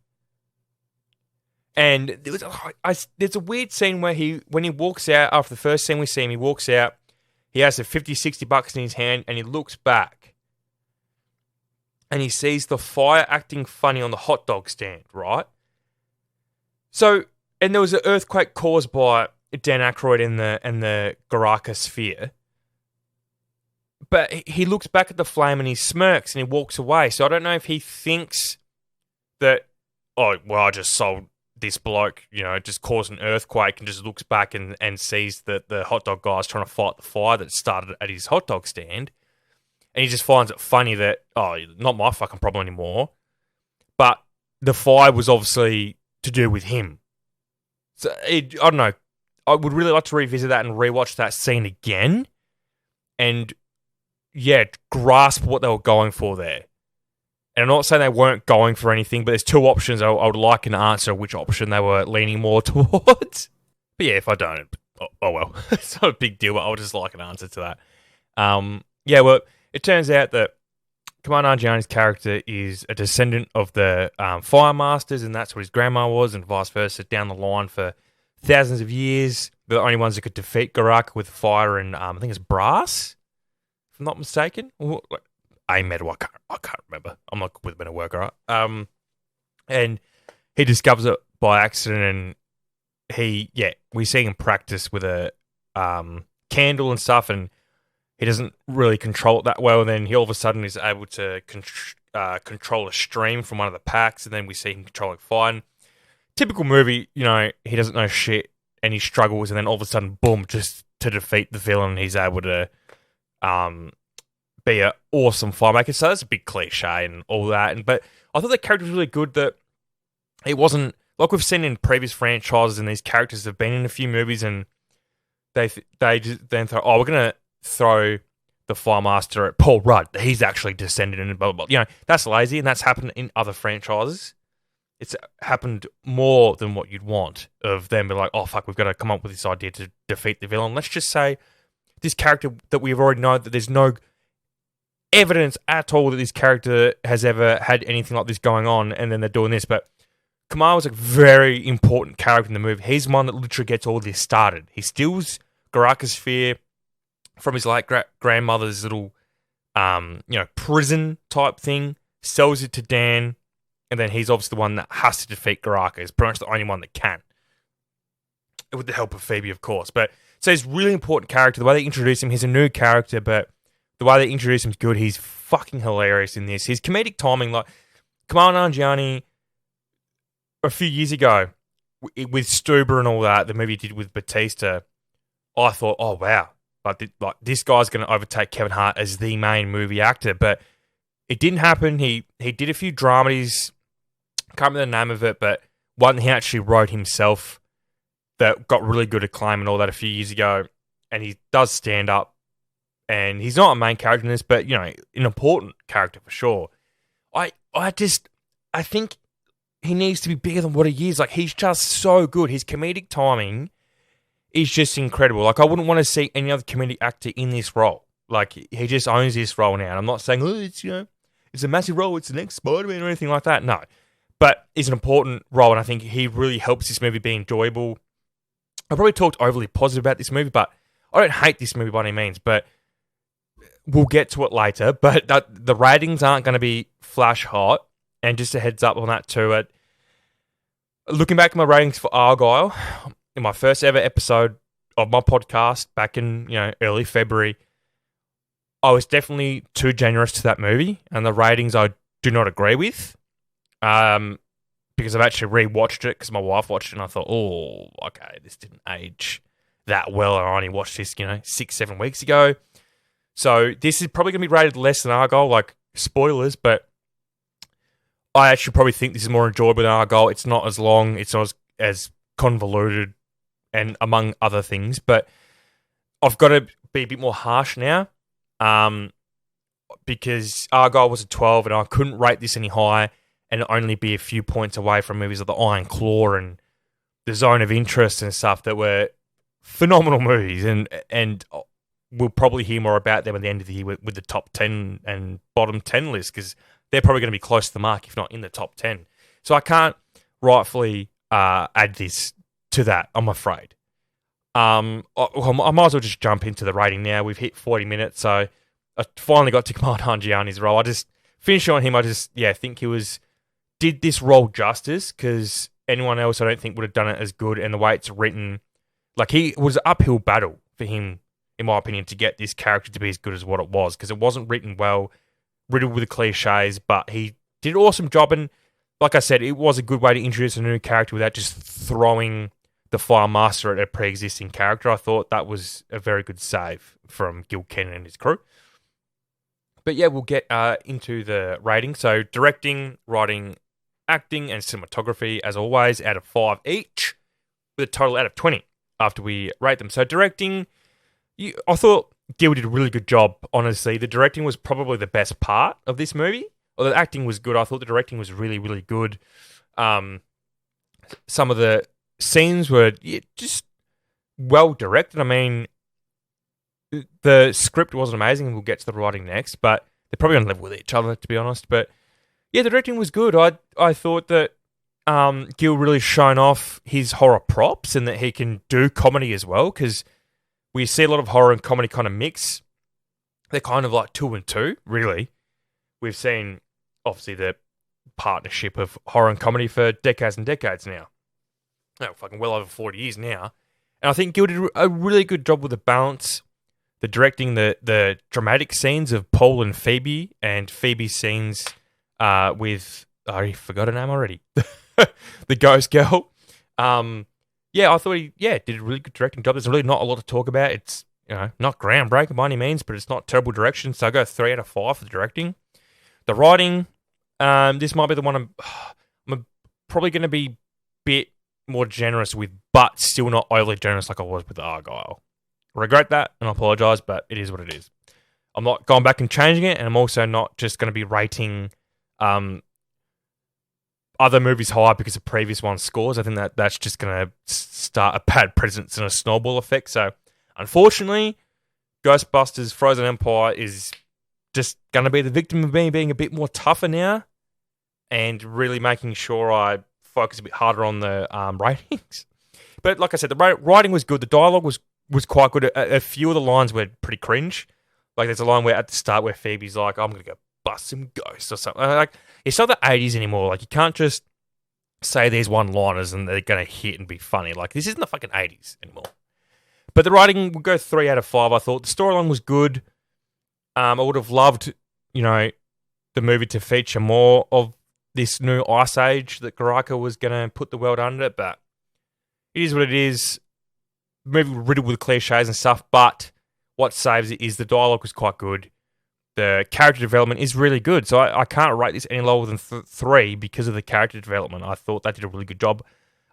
[SPEAKER 1] And there's a weird scene where when he walks out, after the first scene we see him, he walks out, he has the 50, $60 in his hand, and he looks back. And he sees the fire acting funny on the hot dog stand, right? So, and there was an earthquake caused by Dan Aykroyd and the Garaka sphere. But he looks back at the flame and he smirks and he walks away. So I don't know if he thinks that, oh, well, I just sold this bloke, just caused an earthquake, and just looks back and sees that the hot dog guy's trying to fight the fire that started at his hot dog stand. And he just finds it funny that, oh, not my fucking problem anymore. But the fire was obviously to do with him. So, I don't know. I would really like to revisit that and rewatch that scene again. And, yeah, grasp what they were going for there. And I'm not saying they weren't going for anything, but there's two options. I would like an answer which option they were leaning more towards. But yeah, if I don't, oh well. It's not a big deal, but I would just like an answer to that. Yeah, well, it turns out that Kamal Nanjiani's character is a descendant of the Fire Masters, and that's what his grandma was, and vice versa, down the line for thousands of years. They're the only ones that could defeat Garaka with fire and, I think it's brass, if I'm not mistaken. A metal, I can't remember. I'm not good with metal work, all right? And he discovers it by accident, and we see him practice with a candle and stuff, and he doesn't really control it that well. And then he all of a sudden is able to control a stream from one of the packs, and then we see him controlling fire. And typical movie, he doesn't know shit, and he struggles, and then all of a sudden, boom, just to defeat the villain, he's able to be an awesome filemaker. So that's a big cliche and all that. But I thought the character was really good, that it wasn't like we've seen in previous franchises, and these characters have been in a few movies, and they just then thought, oh, we're going to throw the Fire Master at Paul Rudd. He's actually descended and blah, blah, blah. That's lazy, and that's happened in other franchises. It's happened more than what you'd want of them be like, oh, fuck, we've got to come up with this idea to defeat the villain. Let's just say this character that we've already known that there's no evidence at all that this character has ever had anything like this going on, and then they're doing this. But Kamal was a very important character in the movie. He's the one that literally gets all this started. He steals Garaka's sphere from his late grandmother's little, prison type thing, sells it to Dan, and then he's obviously the one that has to defeat Garaka. He's pretty much the only one that can, with the help of Phoebe, of course. But so he's a really important character. The way they introduce him, he's a new character, but the way they introduce him is good. He's fucking hilarious in this. His comedic timing, like Kamal Nanjiani, a few years ago, with Stuber and all that, the movie he did with Batista, I thought, oh, wow. Like this guy's going to overtake Kevin Hart as the main movie actor. But it didn't happen. He did a few dramedies. Can't remember the name of it, but one he actually wrote himself that got really good acclaim and all that a few years ago. And he does stand up. And he's not a main character in this, but, an important character for sure. I think he needs to be bigger than what he is. Like, he's just so good. His comedic timing is just incredible. Like, I wouldn't want to see any other comedic actor in this role. Like, he just owns this role now. And I'm not saying, it's, it's a massive role, it's the next Spider-Man or anything like that. No. But it's an important role, and I think he really helps this movie be enjoyable. I probably talked overly positive about this movie, but I don't hate this movie by any means, but we'll get to it later. But the ratings aren't going to be flash hot, and just a heads up on that too. Looking back at my ratings for Argyle, in my first ever episode of my podcast back in early February, I was definitely too generous to that movie, and the ratings I do not agree with. Because I've actually rewatched it because my wife watched it, and I thought, oh, okay, this didn't age that well. I only watched this, 6-7 weeks ago. So this is probably going to be rated less than Argyle, like spoilers, but I actually probably think this is more enjoyable than Argyle. It's not as long, it's not as convoluted, and among other things, but I've got to be a bit more harsh now, because Argyle was a 12, and I couldn't rate this any higher and only be a few points away from movies like The Iron Claw and The Zone of Interest and stuff that were phenomenal movies, and we'll probably hear more about them at the end of the year with the top 10 and bottom 10 list, because they're probably going to be close to the mark, if not in the top 10. So I can't rightfully add this to that, I'm afraid. I might as well just jump into the rating now. We've hit 40 minutes, so I finally got to Kamal Nanjiani's role. I just finished on him. I just think he did this role justice, because anyone else I don't think would have done it as good. And the way it's written, like, he was an uphill battle for him, in my opinion, to get this character to be as good as what it was, because it wasn't written well, riddled with cliches, but he did an awesome job. And like I said, it was a good way to introduce a new character without just throwing the Fire Master at a pre-existing character. I thought that was a very good save from Gil Kennan and his crew. But yeah, we'll get into the rating. So directing, writing, acting, and cinematography, as always, out of 5 each, with a total out of 20 after we rate them. So directing, I thought Gil did a really good job, honestly. The directing was probably the best part of this movie. Although the acting was good, I thought the directing was really, really good. Some of the scenes were just well directed. I mean, the script wasn't amazing, and we'll get to the writing next, but they're probably on level with each other, to be honest. But yeah, the directing was good. I thought that Gil really shown off his horror props, and that he can do comedy as well, because we see a lot of horror and comedy kind of mix. They're kind of like 2 and 2, really. We've seen, obviously, the partnership of horror and comedy for decades and decades now. No, fucking well over 40 years now. And I think Gil did a really good job with the balance, the directing, the dramatic scenes of Paul and Phoebe, and Phoebe's scenes with, I already forgot her name already, the ghost girl. I thought he did a really good directing job. There's really not a lot to talk about. It's not groundbreaking by any means, but it's not terrible direction. So I go 3 out of 5 for the directing. The writing, this might be the one I'm probably going to be a bit more generous with, but still not overly generous like I was with Argyle. Regret that, and I apologise, but it is what it is. I'm not going back and changing it, and I'm also not just going to be rating other movies high because of previous one's scores. I think that's just going to start a bad precedent and a snowball effect. So, unfortunately, Ghostbusters Frozen Empire is just going to be the victim of me being a bit more tougher now, and really making sure I focus a bit harder on the ratings. But like I said, the writing was good. The dialogue was quite good. A few of the lines were pretty cringe. Like, there's a line where at the start where Phoebe's like, I'm going to go bust some ghosts or something. Like, it's not the 80s anymore. Like, you can't just say these one-liners and they're going to hit and be funny. Like, this isn't the fucking 80s anymore. But the writing will go 3 out of 5, I thought. The storyline was good. I would have loved, the movie to feature more of this new ice age that Garaka was going to put the world under, but it is what it is. The movie riddled with cliches and stuff, but what saves it is the dialogue was quite good. The character development is really good, so I can't rate this any lower than 3 because of the character development. I thought they did a really good job.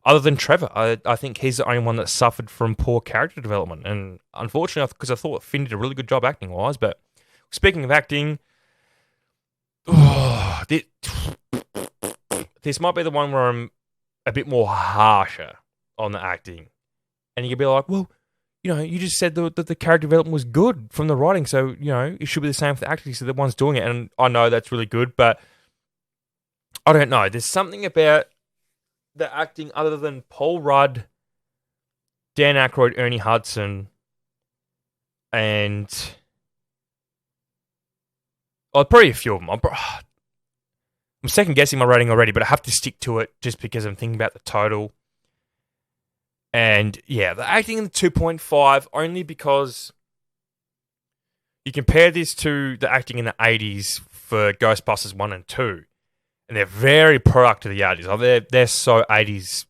[SPEAKER 1] Other than Trevor, I think he's the only one that suffered from poor character development, and unfortunately, because I thought Finn did a really good job acting-wise, but speaking of acting, this might be the one where I'm a bit more harsher on the acting. And you could be like, well, you just said that the character development was good from the writing, so, it should be the same for the acting, so the one's doing it. And I know that's really good, but I don't know. There's something about the acting other than Paul Rudd, Dan Aykroyd, Ernie Hudson, and probably a few of them. I'm second guessing my rating already, but I have to stick to it just because I'm thinking about the total. And yeah, the acting in the 2.5 only because you compare this to the acting in the 80s for Ghostbusters 1 and 2, and they're very product of the 80s. Like, they're so 80s.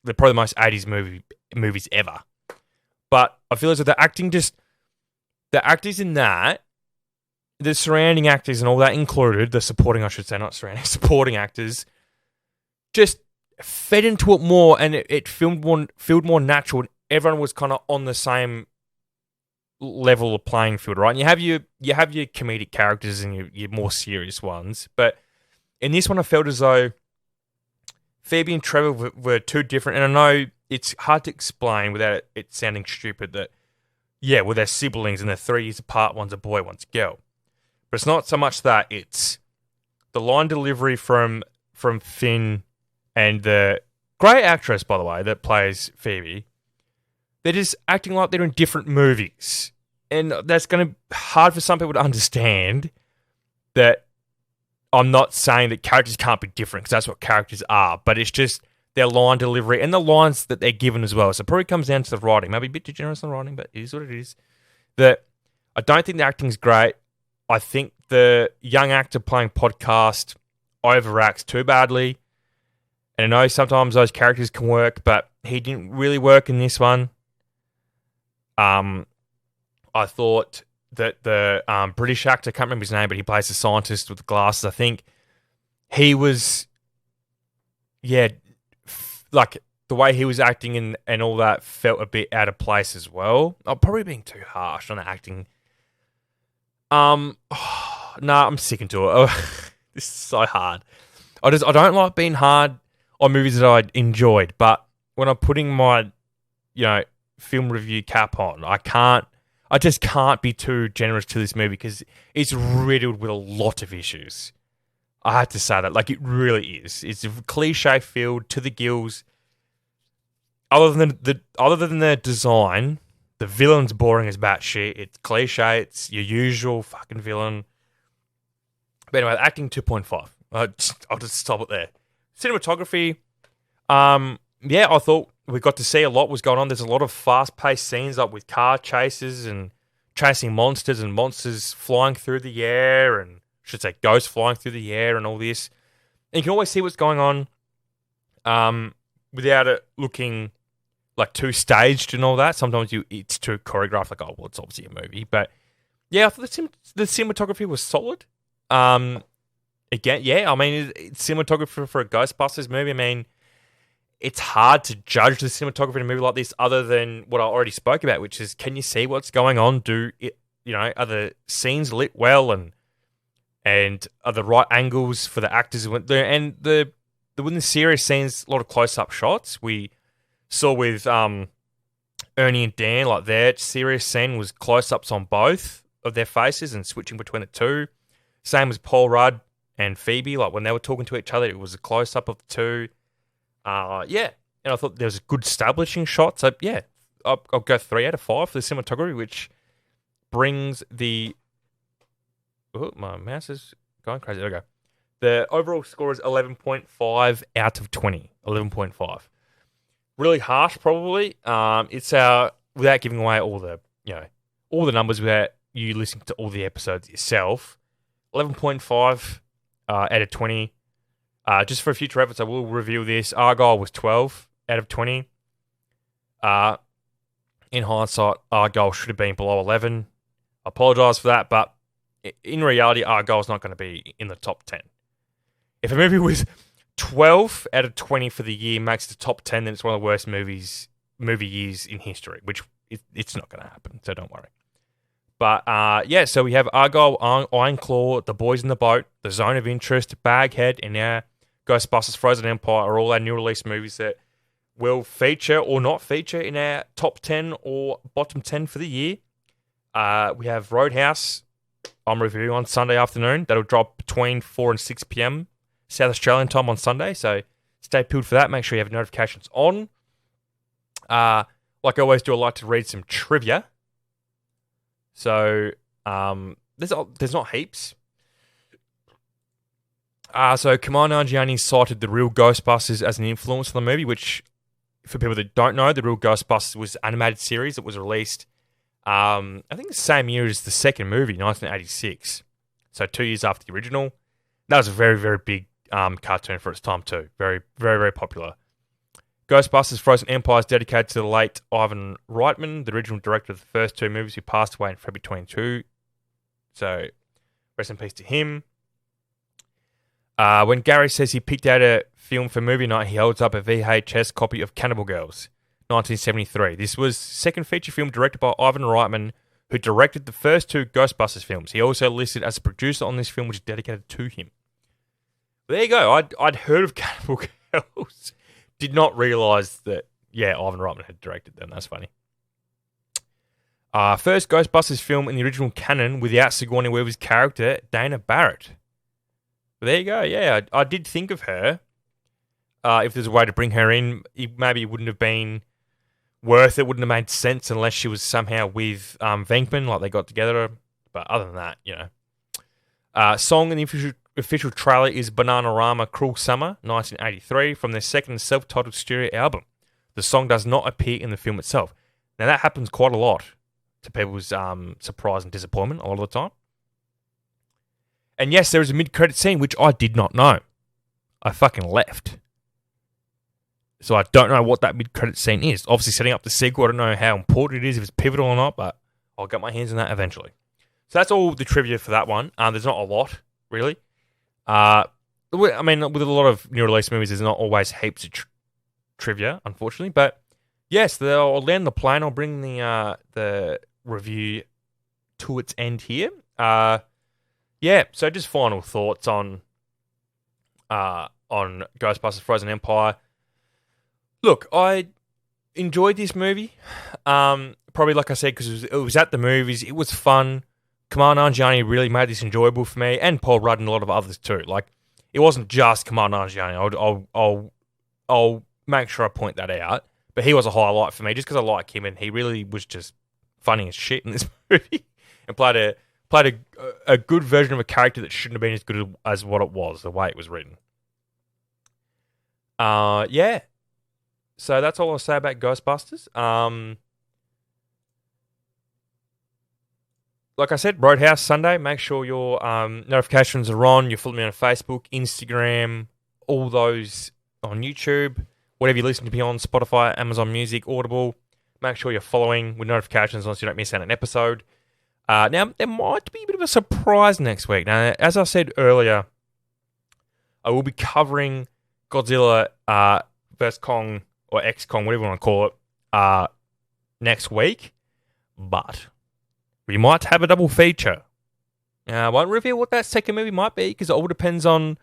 [SPEAKER 1] They're probably the most 80s movies ever. But I feel as though the actors in that, the surrounding actors and all that included, the supporting, I should say, not surrounding, supporting actors, just fed into it more, and it felt more natural, and everyone was kind of on the same level of playing field, right? And you have your comedic characters and your more serious ones, but in this one I felt as though Phoebe and Trevor were too different, and I know it's hard to explain without it sounding stupid that, they're siblings and they're 3 years apart, one's a boy, one's a girl. But it's not so much that, it's the line delivery from Finn and the great actress, by the way, that plays Phoebe. They're just acting like they're in different movies. And that's going to be hard for some people to understand that I'm not saying that characters can't be different, because that's what characters are, but it's just their line delivery and the lines that they're given as well. So it probably comes down to the writing. Maybe a bit too generous on writing, but it is what it is. That I don't think the acting's great. I think the young actor playing Podcast overacts too badly. And I know sometimes those characters can work, but he didn't really work in this one. I thought that the British actor, I can't remember his name, but he plays the scientist with the glasses. I think he was, like the way he was acting and all that felt a bit out of place as well. I'm probably being too harsh on the acting. I'm sticking to it. This is so hard. I don't like being hard on movies that I enjoyed, but when I'm putting my, film review cap on, I just can't be too generous to this movie because it's riddled with a lot of issues. I have to say that, like, it really is. It's cliche filled to the gills. Other than the design, the villain's boring as batshit. It's cliche. It's your usual fucking villain. But anyway, acting 2.5. I'll just stop it there. Cinematography. I thought we got to see a lot was going on. There's a lot of fast-paced scenes, like with car chases and chasing monsters and monsters flying through the air, and I should say ghosts flying through the air and all this. And you can always see what's going on without it looking like too staged and all that. Sometimes it's too choreographed, like, oh, well, it's obviously a movie. But yeah, I thought the cinematography was solid. Again, yeah, I mean, it's cinematography for a Ghostbusters movie. I mean, it's hard to judge the cinematography in a movie like this other than what I already spoke about, which is, can you see what's going on? Are the scenes lit well and are the right angles for the actors? And the within the serious scenes, a lot of close-up shots. We saw with Ernie and Dan, like their serious scene was close-ups on both of their faces and switching between the two. Same as Paul Rudd and Phoebe, like when they were talking to each other, it was a close-up of the two. And I thought there was a good establishing shot. So, yeah, I'll go 3 out of 5 for the cinematography, which brings the... Oh, my mouse is going crazy. There we go. The overall score is 11.5 out of 20. 11.5. Really harsh, probably. It's without giving away all the numbers, without you listening to all the episodes yourself. 11.5 out of 20. Just for future efforts, I will review this. Argyle was 12 out of 20. In hindsight, Argyle should have been below 11. I apologise for that, but in reality, Argyle's not going to be in the top 10. If a movie was 12 out of 20 for the year makes the top 10, then it's one of the worst movie years in history, which it's not going to happen, so don't worry. But, so we have Argyle, Ironclaw, The Boys in the Boat, The Zone of Interest, Baghead, and now Ghostbusters Frozen Empire are all our new release movies that will feature or not feature in our top 10 or bottom 10 for the year. We have Roadhouse, I'm reviewing on Sunday afternoon. That'll drop between 4 and 6 p.m. South Australian time on Sunday, so stay peeled for that. Make sure you have notifications on. Like I always do, I like to read some trivia. So, there's not heaps. So Kamal Nanjiani cited The Real Ghostbusters as an influence on the movie, which, for people that don't know, The Real Ghostbusters was an animated series that was released, I think the same year as the second movie, 1986. So 2 years after the original. That was a very, very big cartoon for its time too. Very, very, very popular. Ghostbusters Frozen Empire is dedicated to the late Ivan Reitman, the original director of the first two movies, who passed away in February 22. So, rest in peace to him. When Gary says he picked out a film for movie night, he holds up a VHS copy of Cannibal Girls, 1973. This was the second feature film directed by Ivan Reitman, who directed the first two Ghostbusters films. He also listed as a producer on this film, which is dedicated to him. There you go. I'd heard of Cannibal Girls. Did not realise that, Ivan Reitman had directed them. That's funny. First Ghostbusters film in the original canon without Sigourney Weaver's character, Dana Barrett. But there you go. Yeah, I did think of her. if there's a way to bring her in, maybe it wouldn't have been worth it. Wouldn't have made sense unless she was somehow with Venkman, like they got together. But other than that, song in the official trailer is Bananarama Cruel Summer, 1983, from their second self-titled studio album. The song does not appear in the film itself. Now, that happens quite a lot to people's surprise and disappointment a lot of the time. And yes, there is a mid-credit scene, which I did not know. I fucking left. So I don't know what that mid-credit scene is. Obviously, setting up the sequel, I don't know how important it is, if it's pivotal or not, but I'll get my hands on that eventually. So that's all the trivia for that one. There's not a lot, really. I mean, with a lot of new release movies, there's not always heaps of trivia, unfortunately. But yes, I'll land the plane. I'll bring the review to its end here. So just final thoughts on Ghostbusters Frozen Empire. Look, I enjoyed this movie. Probably, like I said, because it was at the movies. It was fun. Kamal Nanjiani really made this enjoyable for me, and Paul Rudd and a lot of others too. Like, it wasn't just Kamal Nanjiani. I'll make sure I point that out. But he was a highlight for me just because I like him, and he really was just funny as shit in this movie and played a good version of a character that shouldn't have been as good as what it was, the way it was written. So that's all I'll say about Ghostbusters. Like I said, Roadhouse Sunday. Make sure your notifications are on. You follow me on Facebook, Instagram, all those on YouTube. Whatever you listen to me on, Spotify, Amazon Music, Audible. Make sure you're following with notifications so you don't miss out on an episode. Now, there might be a bit of a surprise next week. Now, as I said earlier, I will be covering Godzilla vs. Kong, or X-Kong, whatever you want to call it, next week. But we might have a double feature. I won't reveal what that second movie might be because it all depends on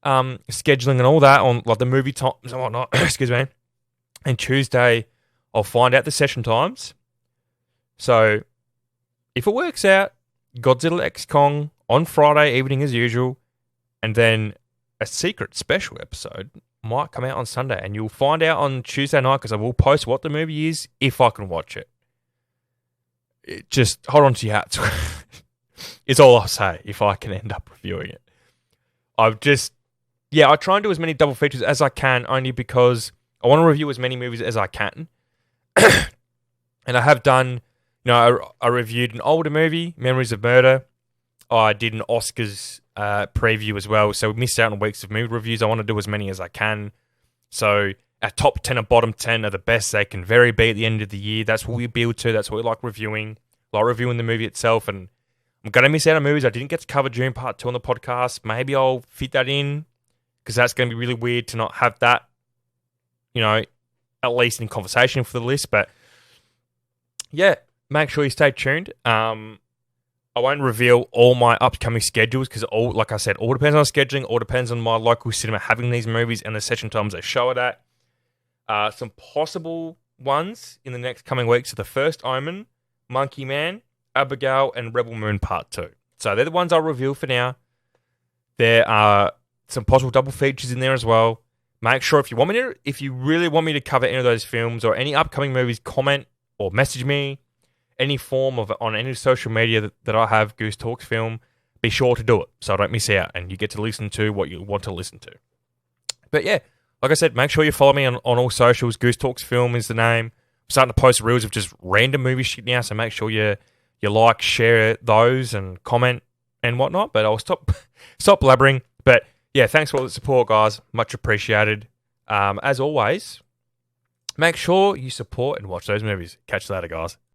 [SPEAKER 1] scheduling and all that, on like the movie times and whatnot. Excuse me. And Tuesday, I'll find out the session times. So, if it works out, Godzilla X Kong on Friday evening as usual, and then a secret special episode might come out on Sunday, and you'll find out on Tuesday night because I will post what the movie is if I can watch it. Just hold on to your hats. It's all I'll say if I can end up reviewing it. I try and do as many double features as I can, only because I want to review as many movies as I can. And I have done, I reviewed an older movie, Memories of Murder. I did an Oscars preview as well, so we missed out on weeks of movie reviews. I want to do as many as I can. So our top 10 and bottom 10 are the best they can very be at the end of the year. That's what we build to. That's what we like reviewing. Like reviewing the movie itself. And I'm going to miss out on movies I didn't get to cover during part 2 on the podcast. Maybe I'll fit that in, because that's going to be really weird to not have that, at least in conversation for the list. But yeah, make sure you stay tuned. I won't reveal all my upcoming schedules because, like I said, all depends on scheduling, all depends on my local cinema having these movies and the session times they show it at. Some possible ones in the next coming weeks are The First Omen, Monkey Man, Abigail, and Rebel Moon Part 2. So they're the ones I'll reveal for now. There are some possible double features in there as well. Make sure if you really want me to cover any of those films or any upcoming movies, comment or message me. Any form of on any social media that I have, Goose Talks Film, be sure to do it so I don't miss out and you get to listen to what you want to listen to. But yeah, like I said, make sure you follow me on all socials. Goose Talks Film is the name. I'm starting to post reels of just random movie shit now, so make sure you like, share those and comment and whatnot. But I'll stop blabbering. But yeah, thanks for all the support, guys. Much appreciated. As always, make sure you support and watch those movies. Catch you later, guys.